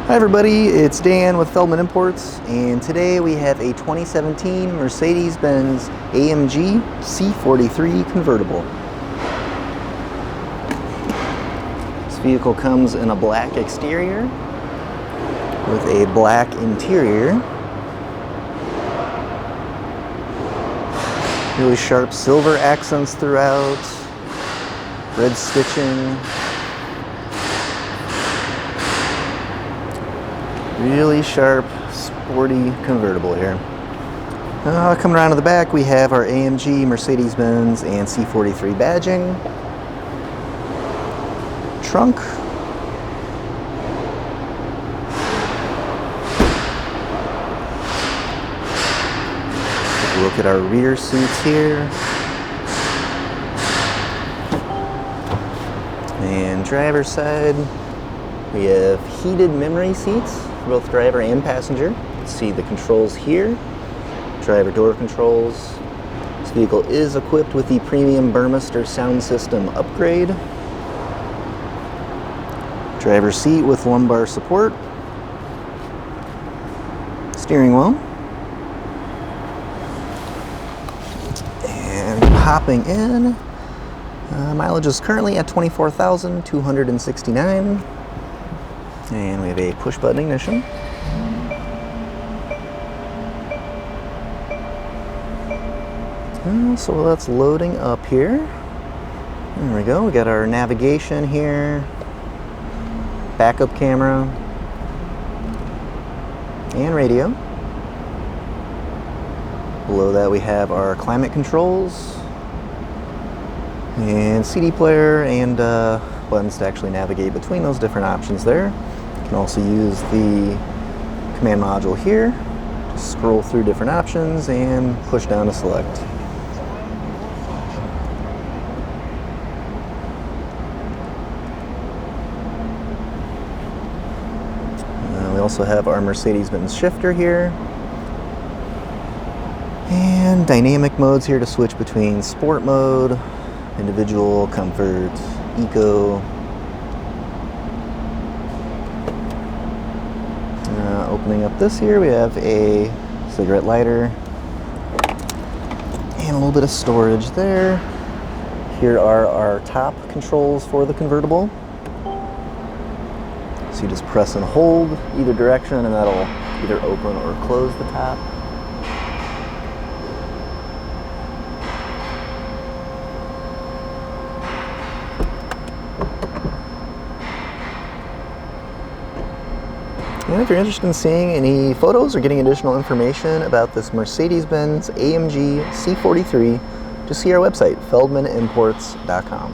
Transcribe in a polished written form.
Hi everybody, it's Dan with Feldmann Imports, and today we have a 2017 Mercedes-Benz AMG C43 convertible. This vehicle comes in a black exterior with a black interior. Really sharp silver accents throughout, red stitching. Really sharp, sporty convertible here. Coming around to the back, we have our AMG, Mercedes-Benz, and C43 badging. Trunk. Take a look at our rear seats here. And driver's side, we have heated memory seats for both driver and passenger. You can see the controls here, driver door controls. This vehicle is equipped with the premium Burmester sound system upgrade. Driver's seat with lumbar support. Steering wheel. And hopping in, mileage is currently at 24,269. And we have a push button ignition. So that's loading up here. There we go. We got our navigation here, backup camera, and radio. Below that we have our climate controls and CD player and buttons to actually navigate between those different options there. You can also use the command module here to scroll through different options and push down to select. We also have our Mercedes-Benz shifter here, and dynamic modes here to switch between sport mode, individual, comfort, eco. Opening up this here, we have a cigarette lighter and a little bit of storage there. Here are our top controls for the convertible. So you just press and hold either direction and that'll either open or close the top. And if you're interested in seeing any photos or getting additional information about this Mercedes-Benz AMG C43, just see our website, feldmanimports.com.